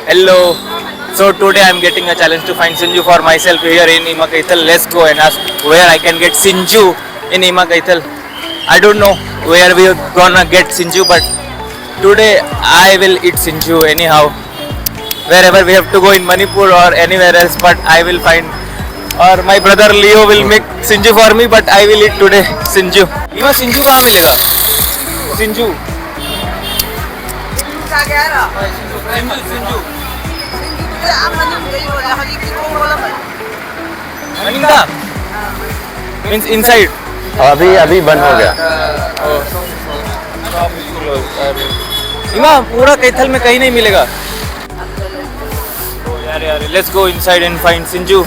Hello. So today I'm getting a challenge to find Sinju for myself here in Ima Kaithal. Let's go and ask where I can get Sinju in Ima Kaithal. I don't know where we're gonna get Sinju, but today I will eat Sinju anyhow. Wherever we have to go in Manipur or anywhere else, but I will find. Or my brother Leo will make Sinju for me, but I will eat today Sinju. Ima Sinju कहाँ मिलेगा? Sinju. Sinju. Maninda means inside. अभी बंद हो गया. इमा पूरा कैथल में कहीं नहीं मिलेगा. यार let's go inside and find Sinju.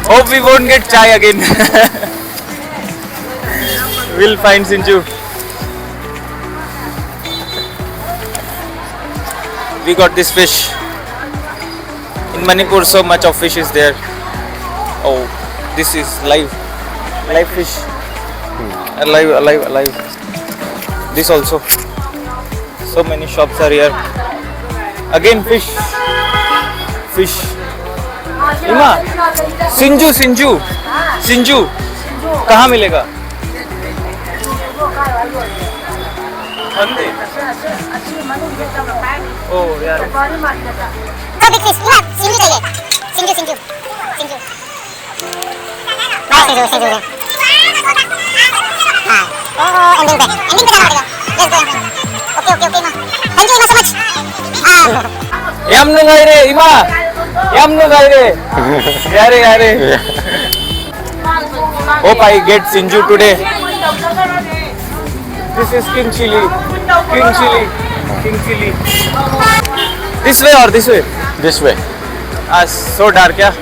Hope we won't get chai again. We'll find Sinju. We got this fish. In Manipur, so much of fish is there. Oh, this is live fish. Alive. This also. So many shops are here. Again fish. Ima, Sinju. कहाँ मिलेगा? Oh यार. big fish. Ima, Sinju चाहिए. Sinju. Sinju. हाँ. ending पे जाना पड़ेगा. Let's go. Okay, Ima. Thank you Ima so much. Yamnu gaire, Ima. Yamnu gaire. Yare. Hope I get Sinju today. This is king chili. This way or this way? This way. So dark, yeah.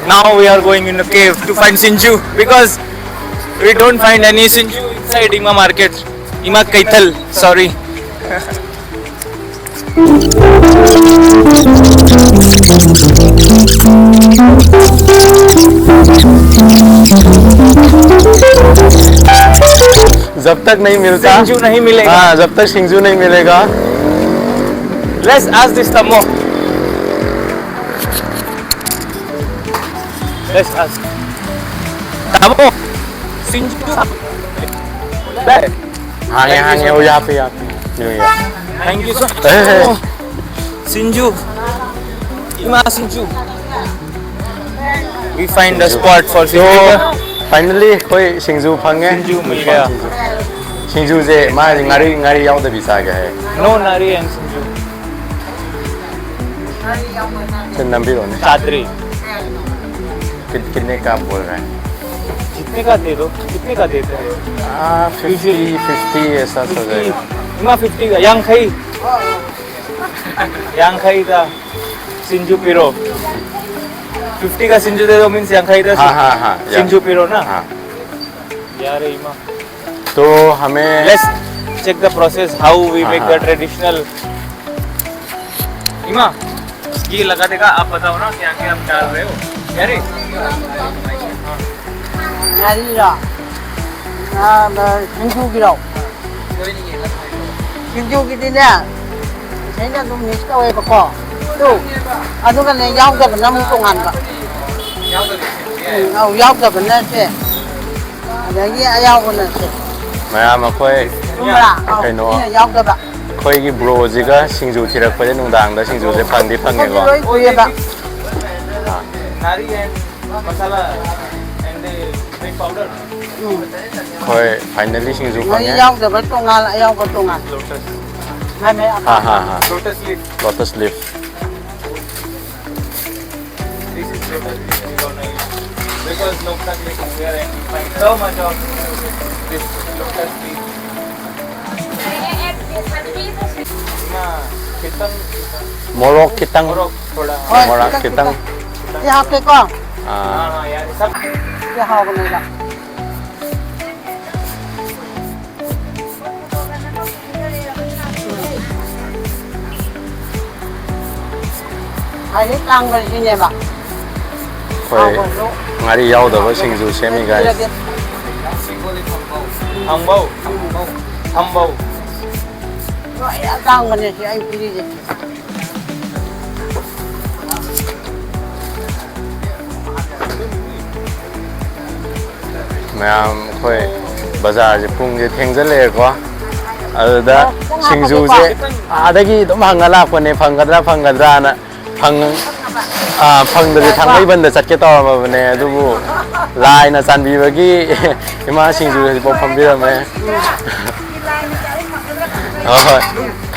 Now we are going in a cave to find Sinju because we don't find any Sinju inside Ima market. Ima Kaithal, sorry. जब तक नहीं मिलता Sinju नहीं मिलेगा. हाँ, जब तक सिंजू नहीं मिलेगा. Let's ask this Tammo. Let's ask. Tammo, Sinju. हाँ ये वो यहाँ पे Thank you so much. Hey. Sinju. Ima Sinju. We find a spot for तो Sinju. फाइनली कोई सिंजू फंगे. Sinju मिल गया. सिंजू से मारी ngari याव तो बिसा गया है. No Nari and Sinju. Number होने. Chadri. कितने का बोल रहा है? कितने का दे दो? कितने का देते हैं? 50 ऐसा तो जाएगा. Ima 50 का. Yang का Sinju Piro. 50 का Sinju दे दो means yang का हाँ. Sinju Piro ना? हाँ. यार Ima. तो हमें Let's check the process how we make the traditional. Ima, ये लगा देगा. आप बताओ ना क्या आप डाल रहे हो? यार 아니라 신주기라고 신주기들이 생각 좀 미스터 해봤고 또 아주가 내 야구가 너무 동안가 야구가 끝났지 여기 야구는 मैं कोई 뭐라 그노 야구가 कोई ब्रोजिगा सिंजू थिरक पे नुदांग सिंजू से फंगेगो. 보여봐 nari and masala and the milk powder. कोई फाइनली सिंजू 여기 फंगे. 야구가 동안 야구가 동안 Lotus. हाँ. Lotus leaf. Lotus leaf. This is lotus leaf we gonna use because Loktak leaf is here and we find so much of this lotus leaf. Kitang. मोरोक कितंग. थोड़ा. मोरोक कितंग. यहाँ के कौन हाँ यार सब. यहाँ बनेगा 아니 딴 걸 지내봐 कोई ngari याव दबो सिंजू semi guys. Thambau. 딴 거는 anh đi đi ꯃꯌꯥꯝ ꯑꯩꯈꯣꯏ ꯕꯖꯥꯔꯁꯦ ꯄꯨꯡꯁꯦ ꯊꯦꯡꯖꯜꯂꯛꯑꯦꯀꯣ ꯑꯗꯨꯗ ꯁꯤꯡꯖꯨꯁꯦ ꯑꯥꯗꯒꯤ ꯑꯗꯨꯝ ꯍꯪꯉ ꯂꯥꯛꯄꯅꯦ ꯐꯪꯒꯗ꯭ꯔꯥꯅ ꯐꯪꯗ꯭ꯔꯗꯤ ꯊꯥꯡꯃꯩꯕꯟꯗ ꯆꯠꯀꯦ ꯇꯧꯔꯝꯃꯕꯅꯦ ꯑꯗꯨꯕꯨ ꯂꯥꯏꯅ ꯆꯥꯟꯕꯤꯕꯒꯤ ꯏꯃꯥ ꯁꯤꯡꯖꯨ ꯍꯧꯖꯤꯛꯐꯥꯎ ꯐꯝꯕꯤꯔꯝꯃꯦ ꯍꯣꯏ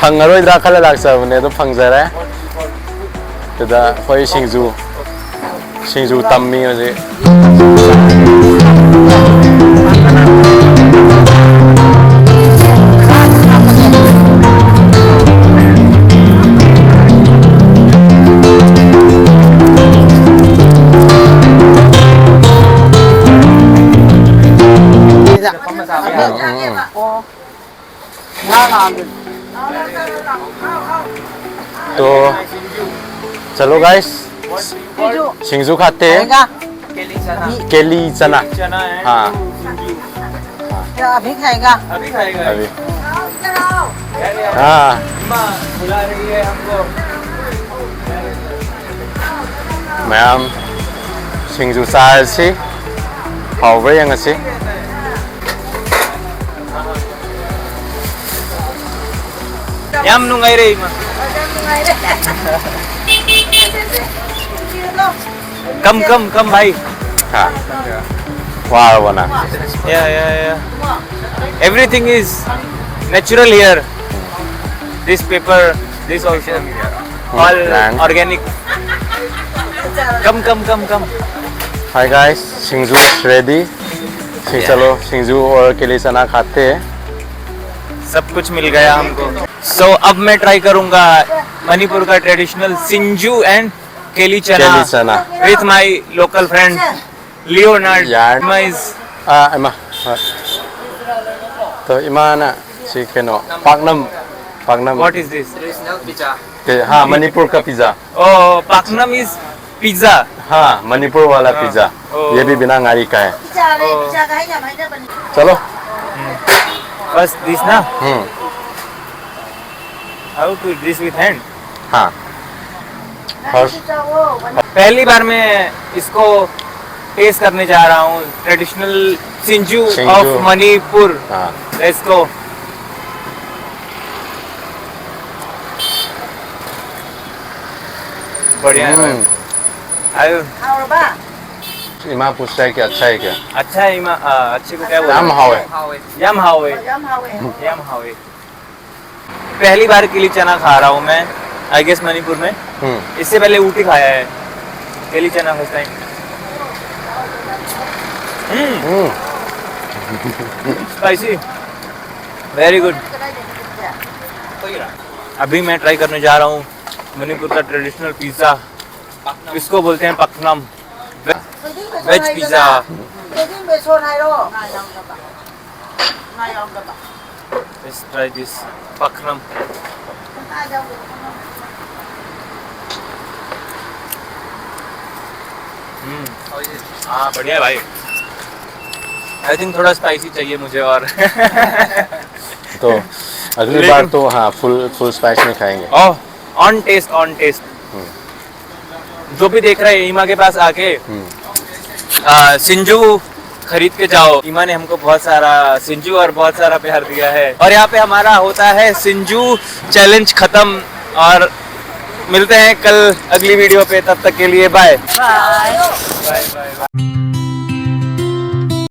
ꯐꯪꯉꯔꯣꯏꯗ꯭ꯔꯥ ꯈꯜꯂ ꯂꯥꯛꯆꯕꯅꯦ ꯑꯗꯨ ꯐꯪꯖꯔꯦ ꯑꯗꯨꯗ ꯑꯩꯈꯣই ꯁꯤꯡꯖꯨ ꯇꯝꯃꯤ ꯍꯧꯖꯤꯛ तो चलो गाइस सिंजू खाते हैं केली चना चना है हाँ अभी खाएगा अभी खाएगा अभी हाँ माँ बुला रही है हमको ma'am सिंजू चासी हाउब्रा यंगसी yam nungai re ima come भाई हाँ वाह बना yeah everything is natural here this paper this also all Land. organic come hi guys Sinju ready चलो सिंजू और केली चना खाते हैं सब कुछ मिल गया हमको सो अब मैं ट्राई करूंगा मणिपुर का ट्रेडिशनल सिंजू एंड केली चना with my local friend Leonard यार। इज इमा तो इमाना चिकनो पाकनम व्हाट इज दिस हाँ मणिपुर का पिज्जा ओ पाकनम इज पिज्जा हाँ मणिपुर वाला पिज्जा ओ। ये भी बिना नारी का है चलो बस दिस ना how to this with hand हाँ फर्स्ट पहली बार मैं इसको टेस्ट करने जा रहा हूँ ट्रेडिशनल सिंजू ऑफ मणिपुर हाँ लेट्स गो बढ़िया है भाई। आयो इमा पूछता है कि अच्छा है क्या अच्छा है अच्छे को क्या बोलते नाम हाव है यम हावे पहली बार केली चना खा रहा हूँ मैं आई गेस मणिपुर में इससे पहले ऊटी खाया है केली चना first time spicy very good अभी मैं ट्राई करने जा रहा हूँ मणिपुर का ट्रेडिशनल पिज्जा इसको बोलते हैं पकनम veg pizza Let's try this paknam. हाँ बढ़िया है भाई आई थिंक थोड़ा स्पाइसी चाहिए मुझे और तो अगली बार तो हाँ फुल स्पाइस में खाएंगे ऑन टेस्ट जो भी देख रहे हैं ईमा के पास आके सिंजू खरीद के जाओ ईमा ने हमको बहुत सारा सिंजू और बहुत सारा प्यार दिया है और यहाँ पे हमारा होता है सिंजू चैलेंज खत्म और मिलते हैं कल अगली वीडियो पे तब तक के लिए बाय बाय।